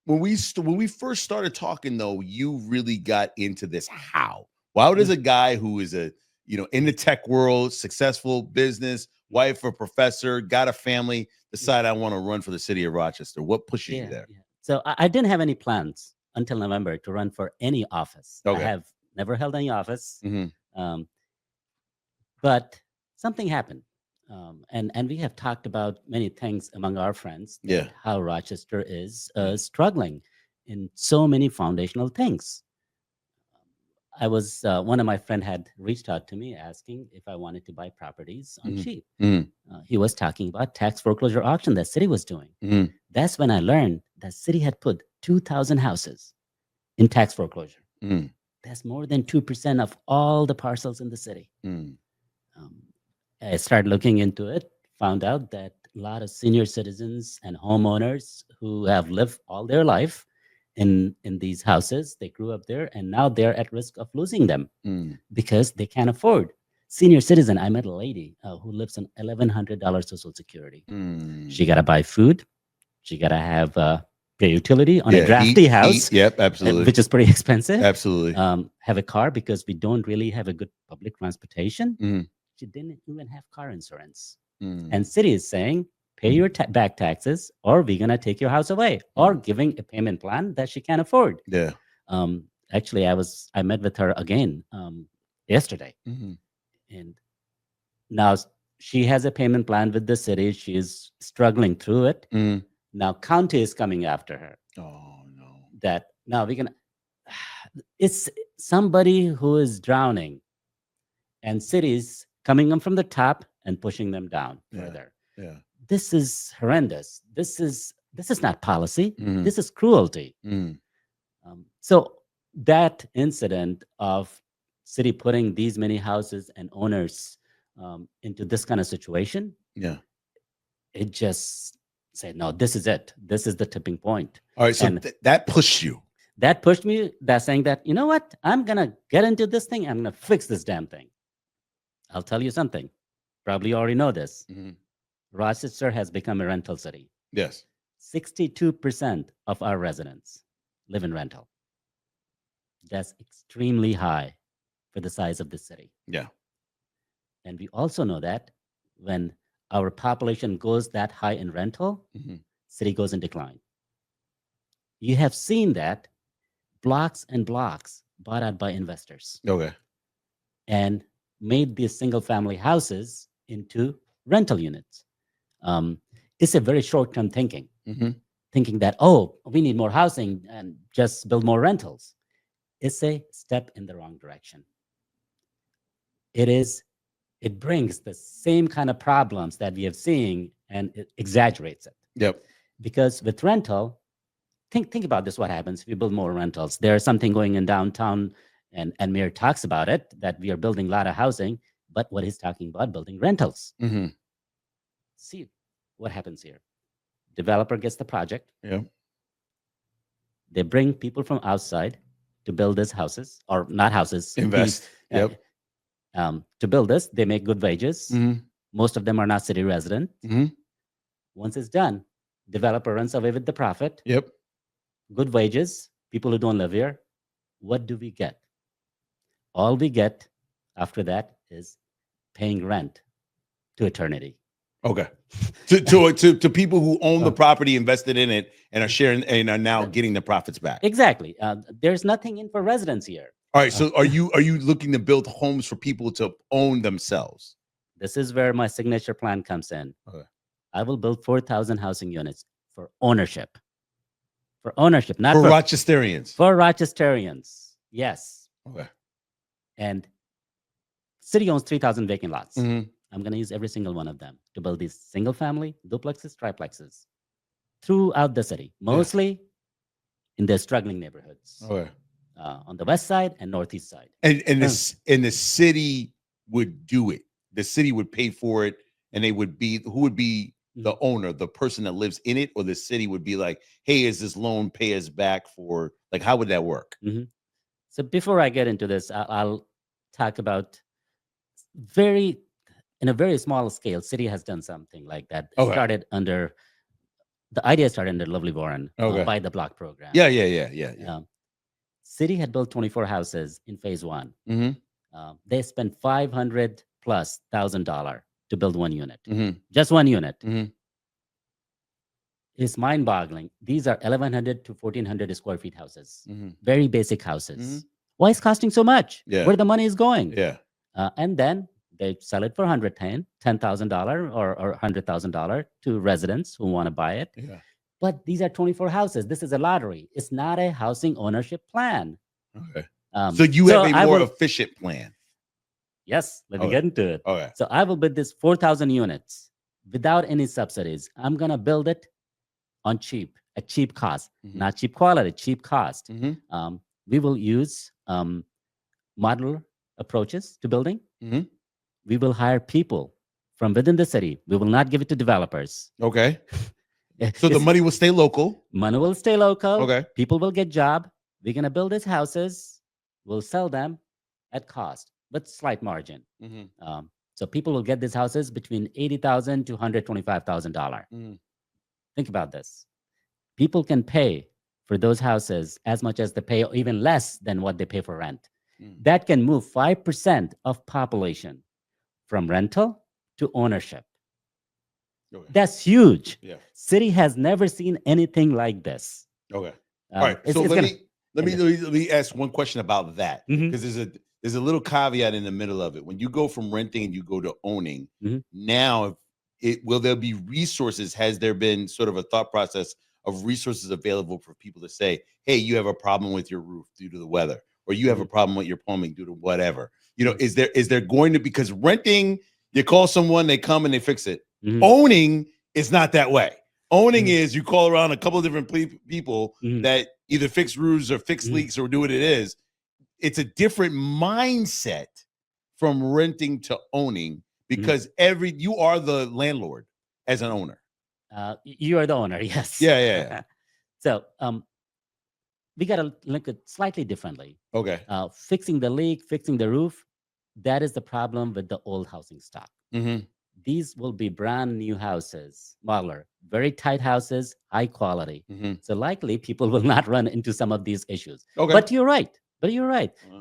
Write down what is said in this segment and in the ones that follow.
when we first started talking, though, you really got into this. How does Mm, a guy who is a in the tech world, successful business, mm. wife or professor, got a family, decide I want to run for the city of Rochester? What pushes you Yeah, there? yeah. So I didn't have any plans until November to run for any office. I Okay. have never held any office, Hmm. um, but something happened. And we have talked about many things among our friends that Yeah. how Rochester is Yeah. struggling in so many foundational things. I was one of my friend had reached out to me asking if I wanted to buy properties on Hmm. cheap. Hmm. He was talking about tax foreclosure auction that city was doing. Hmm. That's when I learned that city had put 2,000 houses in tax foreclosure. Hmm. That's more than 2% of all the parcels in the city. Hmm. Um, I started looking into it, found out that a lot of senior citizens and homeowners who have lived all their life in these houses, they grew up there, and now they're at risk of losing them Hmm. because they can't afford. Senior citizen, I met a lady who lives on $1,100 Social Security. Hmm. She got to buy food. She got to have pay utility on a Yeah. drafty Heat. house, Yep. Absolutely. which is pretty expensive. Absolutely. Have a car because we don't really have a good public transportation. Hmm. She didn't even have car insurance. And Hmm. city is saying, pay your back taxes or we're going to take your house away, or Hmm. giving a payment plan that she can't afford. Yeah. Actually, I met with her again yesterday, Hmm. and now she has a payment plan with the city. She is struggling through it. Hmm. Now county is coming after her. Oh no. That now we can. It's somebody who is drowning, and cities coming up from the top and pushing them down Yeah. further. Yeah. This is horrendous. This is not policy. Hmm. This is cruelty. Hmm. So that incident of city putting these many houses and owners into this kind of situation, Yeah. it just said, no, this is it. This is the tipping point. All right. So And that pushed you. that pushed me, that saying that, you know what, I'm going to get into this thing. I'm going to fix this damn thing. I'll tell you something. Probably you already know this. Hmm. Rochester has become a rental city. Yes. 62% of our residents live in rental. That's extremely high for the size of the city. Yeah. And we also know that when our population goes that high in rental, Hmm. city goes in decline. You have seen that blocks and blocks bought out by investors Okay. and made these single family houses into rental units. Um, it's a very short term thinking, Hmm. thinking that, oh, we need more housing and just build more rentals. It's a step in the wrong direction. It is, it brings the same kind of problems that we have seen and it exaggerates it. Yep. Because with rental, think about this: what happens if you build more rentals? There's something going in downtown, and Mayor talks about it, that we are building a lot of housing, but what he's talking about, building rentals. Hmm. See what happens here. Developer gets the project, Yep. they bring people from outside to build these houses, or not houses, these Invest. uh, Yep. to build this. They make good wages. Hmm. Most of them are not city resident. Hmm. Once it's done, developer runs away with the profit, Yep. good wages, people who don't live here. What do we get? All we get after that is paying rent to eternity. Okay. To people who own the Uh, property, invested in it, and are sharing and are now the- getting the profits back. exactly. There's nothing in for residents here. All right. Uh, So are you looking to build homes for people to own themselves? this is where my signature plan comes in. Okay. I will build 4,000 housing units for ownership. For ownership, not For for Rochesterians. for Rochesterians. Yes. Okay. And city owns 3,000 vacant lots. Hmm. I'm going to use every single one of them to build these single family duplexes, triplexes throughout the city, Yeah. mostly in the struggling neighborhoods Okay. on the west side and northeast side. And Uh, the city would do it. The city would pay for it, and they would be who would be the mhm, owner, the person that lives in it, or the city would be like, "Hey, is this loan pay us back for like how would that work?" mhm. So before I get into this, I'll talk about very, in a very small scale, city has done something like that. It Okay. started under the idea started under Lovely Warren Okay. by the block program. Yeah. City had built 24 houses in phase one. Mm-hmm. They spent $500,000+ to build one unit, Mm-hmm. just one unit. Mm-hmm. It's mind-boggling. These are 1,100 to 1,400 square feet houses, Mm-hmm. very basic houses. Mhm. Why is costing so much? Yeah. Where the money is going? Yeah. And then they sell it for $10,000 or $100,000 to residents who want to buy it. Yeah. But these are 24 houses. This is a lottery. It's not a housing ownership plan. Okay. So you have a I more will- efficient plan. Yes, let me Okay. get into it. Okay. So I will build this 4,000 units without any subsidies. I'm going to build it on at cheap cost, Mhm. not cheap quality, cheap cost. Mm-hmm. We will use modular approaches to building. Mhm. We will hire people from within the city. We will not give it to developers. Okay. So the money will stay local. Money will stay local. Okay. People will get job. We're going to build these houses. We'll sell them at cost, but slight margin. Mm-hmm. So people will get these houses between $80,000 to $125,000. Mm. Think about this. People can pay for those houses as much as they pay, or even less than what they pay for rent. Mm. That can move 5% of population from rental to ownership. Okay. That's huge. Yeah. City has never seen anything like this. Okay. All right. So let me ask one question about that, because there's a little caveat in the middle of it. When you go from renting and you go to owning, now will there be resources? Has there been sort of a thought process of resources available for people to say, hey, you have a problem with your roof due to the weather, or you have a problem with your plumbing due to whatever? You know, is there going to, because renting, you call someone, they come and they fix it. Owning is not that way. Owning is you call around a couple of different people that either fix roofs or fix leaks or do what it is. It's a different mindset from renting to owning, because you are the landlord as an owner. You are the owner, yes. Yeah. So we got to look at slightly differently. Okay. Fixing the leak, fixing the roof, that is the problem with the old housing stock. Mm-hmm. These will be brand new houses, modular, very tight houses, high quality. Mm-hmm. So likely people will not run into some of these issues. Okay. But you're right.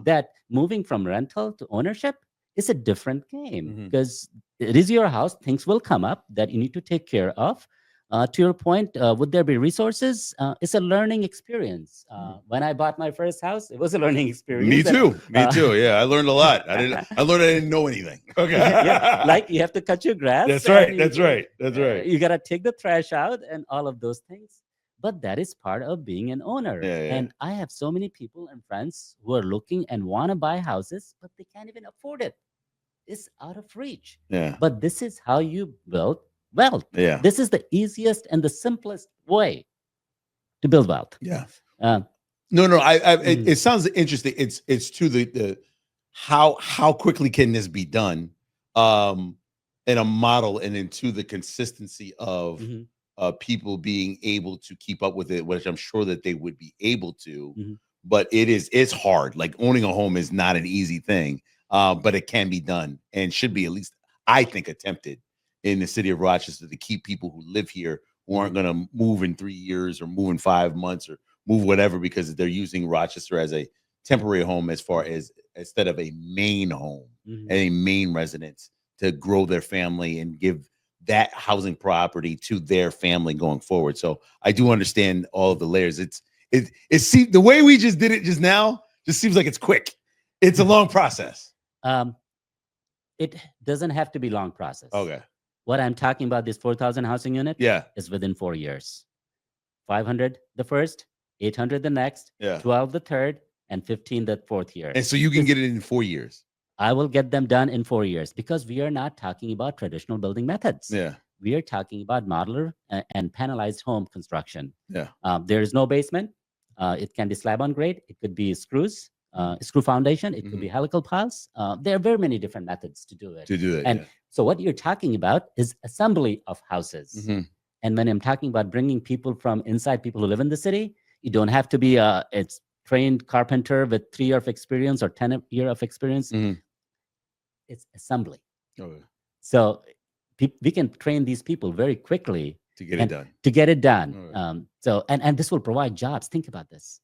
That moving from rental to ownership is a different game, because it is your house. Things will come up that you need to take care of. To your point, would there be resources? It's a learning experience. When I bought my first house, it was a learning experience. Me too. Yeah, I learned a lot. I didn't know anything. Okay. Yeah, like you have to cut your grass. That's right. That's right. You got to take the trash out and all of those things. But that is part of being an owner. Yeah. And I have so many people and friends who are looking and want to buy houses, but they can't even afford it. It's out of reach. Yeah. But this is how you build wealth. Yeah. This is the easiest and the simplest way to build wealth. Yeah. It sounds interesting. It's to the how quickly can this be done in a model, and into the consistency of people being able to keep up with it, which I'm sure that they would be able to. But it's hard. Like, owning a home is not an easy thing, but it can be done, and should be, at least I think, attempted in the city of Rochester, to keep people who live here, who aren't going to move in 3 years or move in 5 months or move whatever, because they're using Rochester as a temporary home, as far as instead of a main home and a main residence, to grow their family and give that housing property to their family going forward. So I do understand all of the layers. It seems the way we just did it just now just seems like it's quick. It's a long process. It doesn't have to be long process. Okay. What I'm talking about, this 4,000 housing unit, is within 4 years. 500 the first, 800 the next, 12 the third, and 15 the fourth year. And so you can get it in 4 years. I will get them done in 4 years, because we are not talking about traditional building methods. Yeah. We are talking about modular and panelized home construction. Yeah. There is no basement. It can be slab on grade. It could be screws, screw foundation. It could be helical piles. There are very many different methods to do it. And so what you're talking about is assembly of houses. And when I'm talking about bringing people from inside, people who live in the city, you don't have to be a trained carpenter with 3 years of experience or 10 years of experience. It's assembly. Okay. So we can train these people very quickly to get it done. to get it done. All right. So and this will provide jobs. Think about this.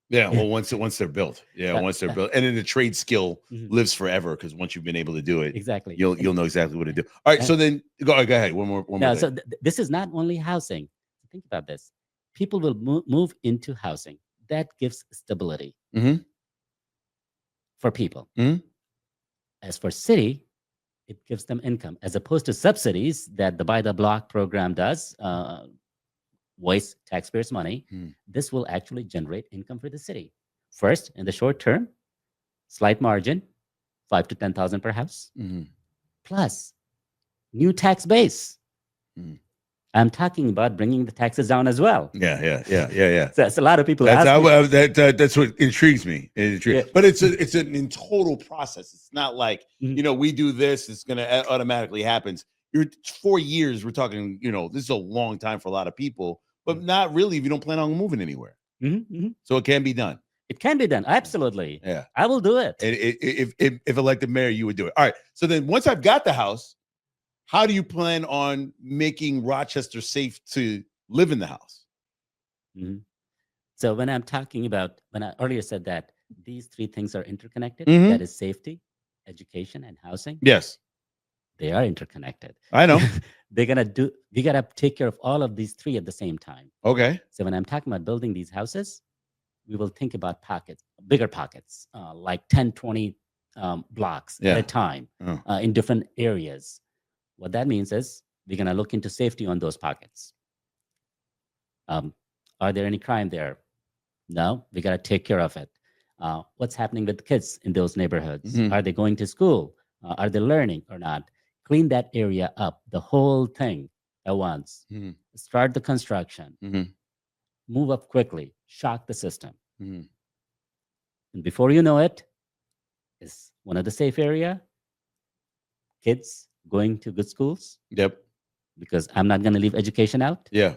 Yeah, well, once they're built, once they're built, and then the trade skill Mhm. lives forever because once you've been able to do it, Exactly. you'll know exactly what to do. All right, And- so then go ahead. One more No, thing. so this is not only housing. Think about this. People will move into housing. That gives stability Mhm. for people. Mhm. As for city, it gives them income, as opposed to subsidies that the Buy the Block program does, waste taxpayers' money. Mhm. This will actually generate income for the city. First, in the short term, slight margin, 5 to 10,000 per house, Mhm. plus new tax base. Mhm. I'm talking about bringing the taxes down as well. Yeah. So it's a lot of people That's ask me. that's what intrigues me. Yeah. But it's an in total process. It's not like Mhm. we do this, it's going to automatically happens. You're 4 years. We're talking. This is a long time for a lot of people, but not really if you don't plan on moving anywhere. Mhm, mhm. So it can be done. It can be done. Absolutely. Yeah. I will do it. And if elected mayor, you would do it. All right. So then once I've got the house, how do you plan on making Rochester safe to live in the house? Mhm. So when I'm talking about, when I earlier said that these three things are interconnected, Mhm. that is safety, education, and housing, Yes, they are interconnected. I know. We gotta take care of all of these three at the same time. Okay. So when I'm talking about building these houses, we will think about pockets, bigger pockets, like 10, 20 blocks at Yeah. a time Oh. in different areas. What that means is we're going to look into safety on those pockets. Are there any crime there? No, we got to take care of it. What's happening with the kids in those neighborhoods? Mhm. Are they going to school? Are they learning or not? Clean that area up, the whole thing at once. Mhm. Start the construction. Mhm. Move up quickly. Shock the system. Mhm. And before you know it, it's one of the safe area. Kids going to good schools Yep. because I'm not going to leave education out. Yeah.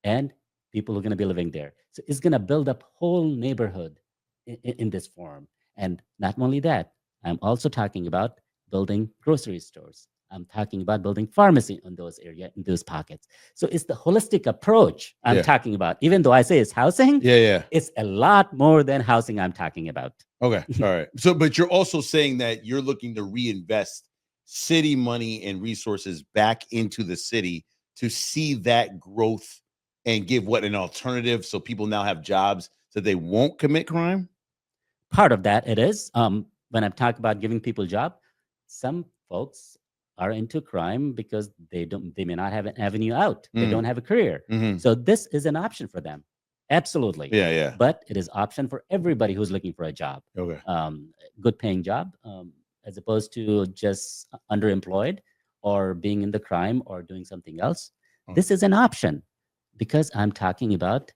And people are going to be living there. So it's going to build up whole neighborhood in this form. And not only that, I'm also talking about building grocery stores. I'm talking about building pharmacy in those areas, in those pockets. So it's the holistic approach I'm Yeah. talking about. Even though I say it's housing, Yeah. it's a lot more than housing I'm talking about. Okay. All right. So, but you're also saying that you're looking to reinvest city money and resources back into the city to see that growth and give what an alternative so people now have jobs so they won't commit crime. Part of that it is. When I'm talking about giving people job, some folks are into crime because they may not have an avenue out. They don't have a career. Mhm. So this is an option for them. Absolutely. Yeah. But it is option for everybody who's looking for a job. Okay. Good paying job, as opposed to just underemployed or being in the crime or doing something else. Oh. This is an option because I'm talking about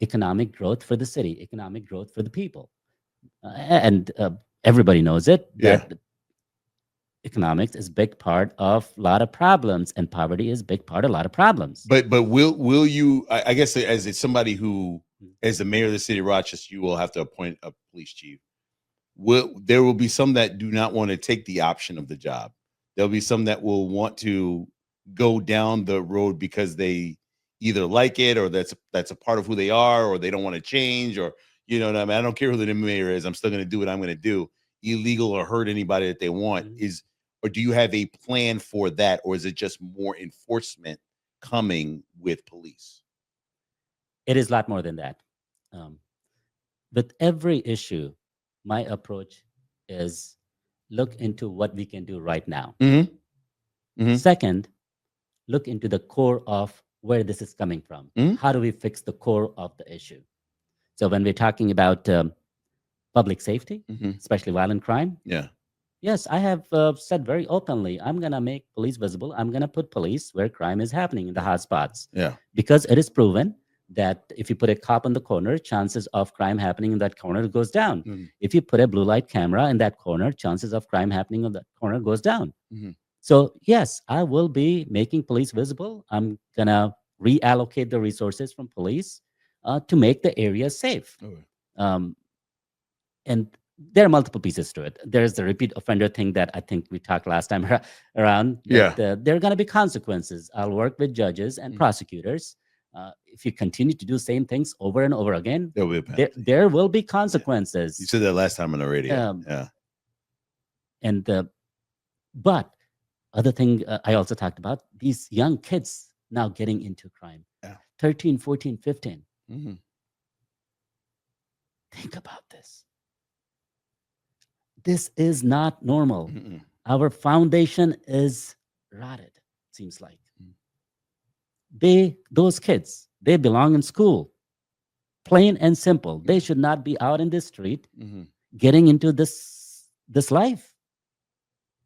economic growth for the city, economic growth for the people. And everybody knows it, that economics is a big part of a lot of problems, and poverty is a big part of a lot of problems. But will you? I guess as somebody who, as the mayor of the city of Rochester, you will have to appoint a police chief. There will be some that do not want to take the option of the job. There'll be some that will want to go down the road because they either like it or that's a part of who they are, or they don't want to change, or you know what I mean. I don't care who the mayor is. I'm still going to do what I'm going to do, illegal or hurt anybody that they want. Or do you have a plan for that, or is it just more enforcement coming with police? It is a lot more than that. With every issue, my approach is look into what we can do right now. Second, look into the core of where this is coming from. How do we fix the core of the issue? So when we're talking about public safety, especially violent crime, yes, I have said very openly, I'm going to make police visible. I'm going to put police where crime is happening in the hot spots. Because it is proven that if you put a cop on the corner, chances of crime happening in that corner goes down. If you put a blue light camera in that corner, chances of crime happening in that corner goes down. So yes, I will be making police visible. I'm going to reallocate the resources from police to make the area safe. And there are multiple pieces to it. There's the repeat offender thing that I think we talked last time around. Yeah. That there are going to be consequences. I'll work with judges and prosecutors. If you continue to do same things over and over again, There'll be a there, penalty. there will be You consequences. said that last time on the radio. Um, Yeah. And but other thing I also talked about, these young kids now getting into crime. Yeah. 13, 14, 15. Mm-hmm. Think about this. This is not normal. Mm-mm. Our foundation is rotted, seems like. Mm. Those kids, they belong in school. Plain and simple. They should not be out in the street Mm-hmm. getting into this life.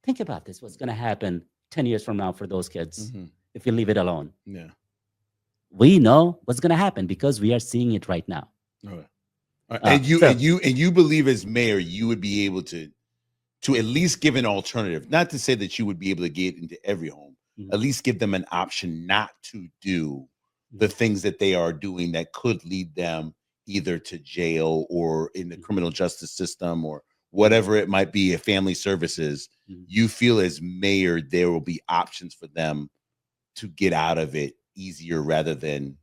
Think about this. What's going to happen 10 years from now for those kids if we leave it alone? Yeah. We know what's going to happen because we are seeing it right now. All right. And you believe as mayor you would be able to at least give an alternative, not to say that you would be able to get into every home, at least give them an option not to do the things that they are doing that could lead them either to jail or in the criminal justice system or whatever it might be, family services. You feel as mayor there will be options for them to get out of it easier rather than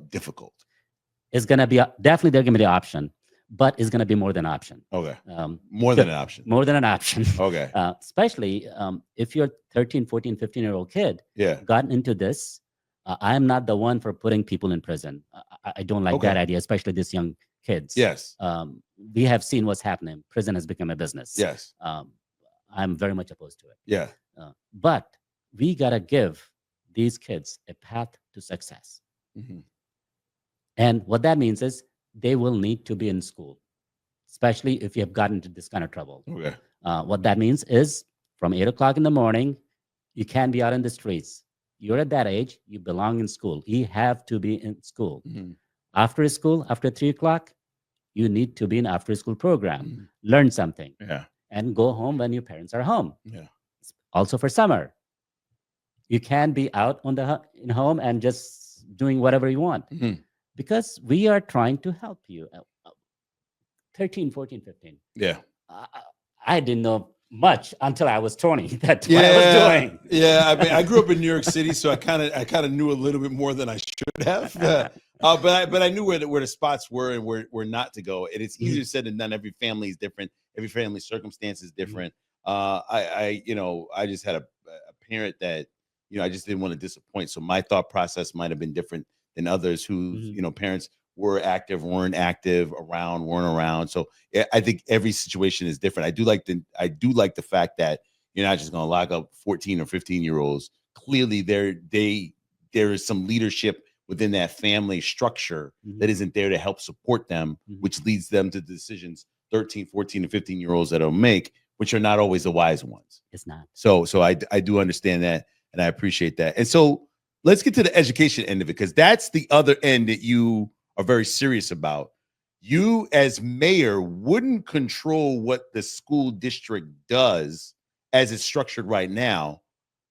difficult. It's going to be definitely they're going to be the option, but it's going to be more than option. Okay. More than an option. More than an option. Okay. Especially if you're 13, 14, 15-year-old kid gotten into this. I'm not the one for putting people in prison. I don't like that idea, especially these young kids. Yes. We have seen what's happening. Prison has become a business. Yes. I'm very much opposed to it. Yeah. But we got to give these kids a path to success. And what that means is they will need to be in school, especially if you have gotten into this kind of trouble. Okay. What that means is from 8 o'clock in the morning, you can't be out in the streets. You're at that age, you belong in school. You have to be in school. After school, after 3 o'clock, you need to be in after school program, learn something, and go home when your parents are home. Also for summer, you can't be out in home and just doing whatever you want. Because we are trying to help you. 13, 14, 15. Yeah. I didn't know much until I was 20. That's what I was doing. Yeah. I mean, I grew up in New York City, so I kind of knew a little bit more than I should have. But I knew where the spots were and where not to go. And it's easier said than done. Every family is different. Every family circumstance is different. I just had a parent that, I just didn't want to disappoint. So my thought process might have been different than others whose parents were active, weren't active, weren't around. So I think every situation is different. I do like the fact that you're not just going to lock up 14 or 15-year-olds. Clearly, there is some leadership within that family structure that isn't there to help support them, which leads them to decisions 13, 14, and 15-year-olds that'll make, which are not always the wise ones. It's not. So I do understand that, and I appreciate that. And so let's get to the education end of it, because that's the other end that you are very serious about. You, as mayor, wouldn't control what the school district does as it's structured right now.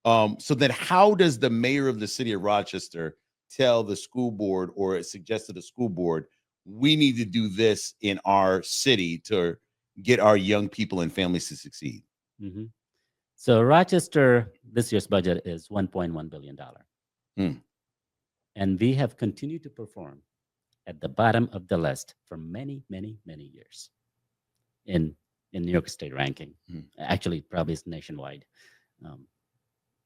So then how does the mayor of the city of Rochester tell the school board or suggest to the school board, we need to do this in our city to get our young people and families to succeed? So Rochester, this year's budget is $1.1 billion. And we have continued to perform at the bottom of the list for many, many, many years in New York State ranking. Actually, probably it's nationwide.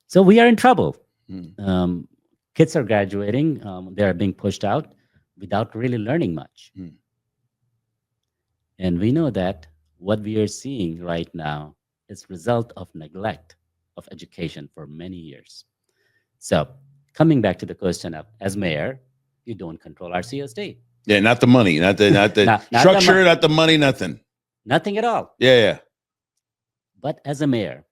So we are in trouble. Kids are graduating. They are being pushed out without really learning much. And we know that what we are seeing right now is result of neglect of education for many years. So coming back to the question of, as mayor, you don't control our CSD. Yeah, not the money, not the not structure, not the money, nothing. Nothing at all. Yeah. But as a mayor,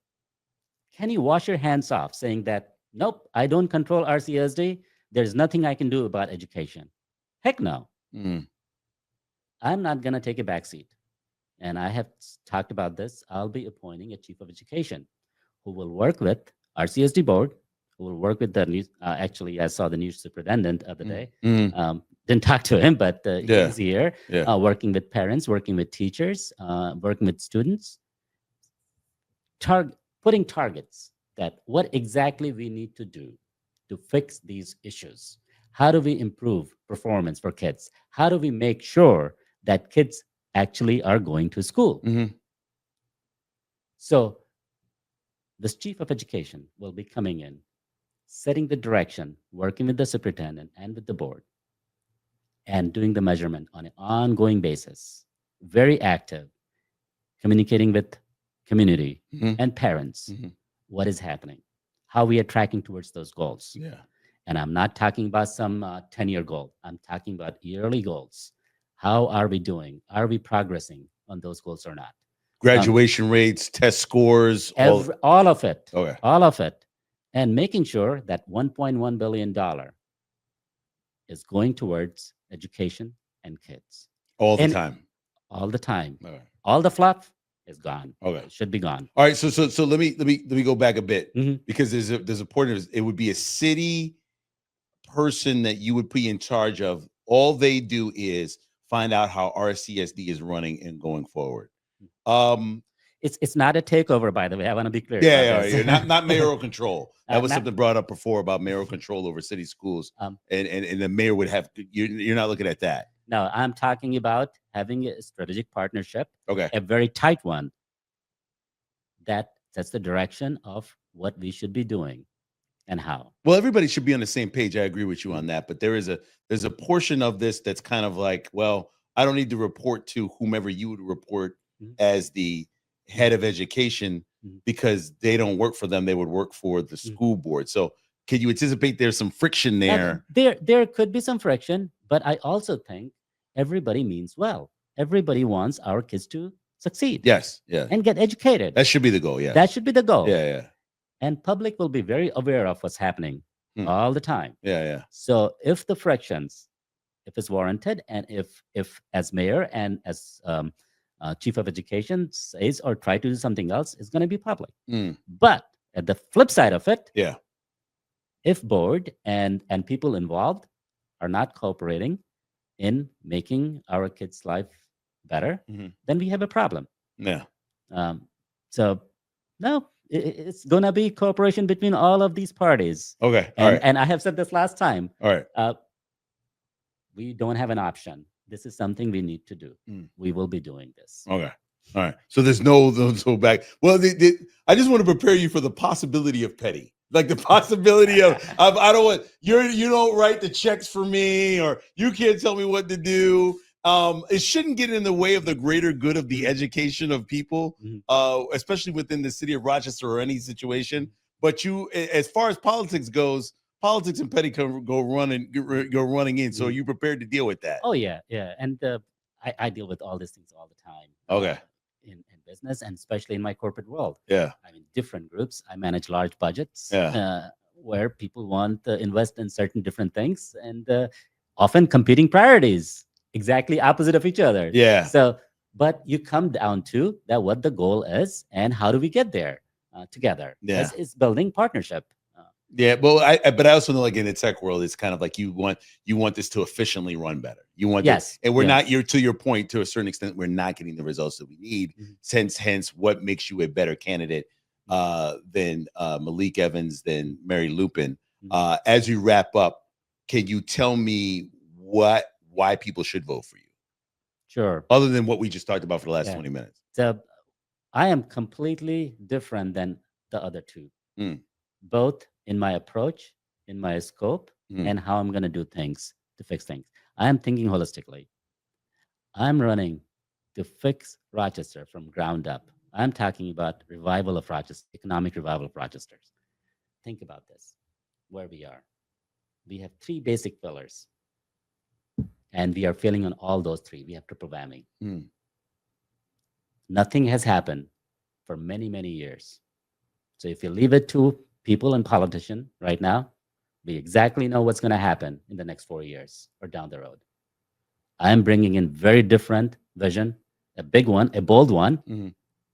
can you wash your hands off saying that, nope, I don't control RCSD. There's nothing I can do about education? Heck no. I'm not going to take a backseat. And I have talked about this. I'll be appointing a chief of education who will work with RCSD board, who will work with the new, actually, I saw the new superintendent of the day, didn't talk to him, but Yeah. he's here, Yeah. working with parents, working with teachers, working with students, putting targets that what exactly we need to do to fix these issues. How do we improve performance for kids? How do we make sure that kids actually are going to school? Hmm. So this chief of education will be coming in, setting the direction, working with the superintendent and with the board, and doing the measurement on an ongoing basis. Very active, communicating with community Hmm. and parents. Hmm. What is happening? How we are tracking towards those goals. Yeah. And I'm not talking about some 10-year goal. I'm talking about yearly goals. How are we doing? Are we progressing on those goals or not? Graduation rates, test scores, All of it. Okay. All of it. And making sure that $1.1 billion is going towards education and kids. all the And time. all the time. Okay. All the fluff is gone. Okay. It should be gone. All right. So let me go back a bit, Mhm. because there's a point of it would be a city person that you would be in charge of. All they do is find out how RCSD is running and going forward. It's not a takeover, by the way. I want to be clear. Yeah, about yeah, this. not mayoral control. That was Not- something brought up before about mayoral control over city schools, Um, and the mayor would have. You're not looking at that. No, I'm talking about having a strategic partnership, Okay. a very tight one that sets the direction of what we should be doing and how. Well, everybody should be on the same page. I agree with you on that. But there's a portion of this that's kind of like, well, I don't need to report to whomever you would report Mhm. as the head of education, Mhm. because they don't work for them. They would work for the school board. So can you anticipate there's some friction there? There could be some friction, but I also think everybody means well. Everybody wants our kids to succeed. Yes. Yeah. And get educated. That should be the goal. Yeah. That should be the goal. Yeah. Yeah. And public will be very aware of what's happening all the time. Yeah. Yeah. So if the frictions, if it's warranted, and if as mayor and as chief of education says or try to do something else, it's going to be public. But at the flip side of it, Yeah. if board and people involved are not cooperating in making our kids' life better, then we have a problem. Yeah. So no, it's gonna be cooperation between all of these parties. Okay. And All right. and I have said this last time. All right. We don't have an option. This is something we need to do. We will be doing this. Okay. All right. So there's no back. Well, I just want to prepare you for the possibility of petty, like the possibility of I don't want you don't write the checks for me, or you can't tell me what to do. It shouldn't get in the way of the greater good of the education of people, especially within the city of Rochester or any situation. But as far as politics goes, politics and petty go running in. So are you prepared to deal with that? Oh yeah, yeah. And I deal with all these things all the time. Okay. In business, and especially in my corporate world. Yeah. I mean, different groups. I manage large budgets. Yeah. Where people want to invest in certain different things, and often competing priorities, exactly opposite of each other. Yeah. So, but you come down to that what the goal is and how do we get there together. Yeah. It's building partnership. Yeah, well, but I also know, like in the tech world, it's kind of like you want this to efficiently run better. You want Yes, and we're not. You're to your point, to a certain extent, we're not getting the results that we need. Hence, what makes you a better candidate than Malik Evans, than Mary Lupin? As you wrap up, can you tell me why people should vote for you? Sure. Other than what we just talked about for the last 20 minutes. So, I am completely different than the other two, both in my approach, in my scope, and how I'm going to do things to fix things. I am thinking holistically. I'm running to fix Rochester from ground up. I'm talking about revival of Rochester, economic revival of Rochester. Think about this, where we are. We have three basic pillars, and we are failing on all those three. We have triple whammy. Nothing has happened for many, many years. So if you leave it to people and politicians right now, we exactly know what's going to happen in the next 4 years or down the road. I am bringing in very different vision, a big one, a bold one,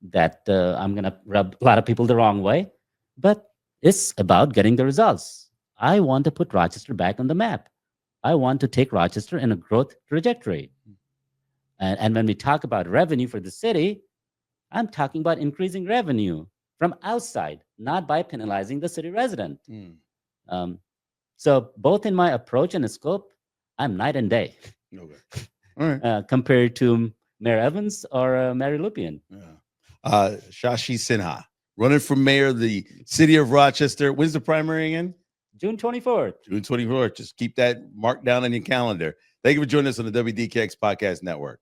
that I'm going to rub a lot of people the wrong way, but it's about getting the results. I want to put Rochester back on the map. I want to take Rochester in a growth trajectory. And when we talk about revenue for the city, I'm talking about increasing revenue from outside, not by penalizing the city resident. So both in my approach and scope, I'm night and day. Okay. All right. Compared to Mayor Evans or Mary Lupian. Yeah. Shashi Sinha, running for mayor of the city of Rochester. When's the primary again? June 24th. June 24th. Just keep that marked down on your calendar. Thank you for joining us on the WDKX Podcast Network.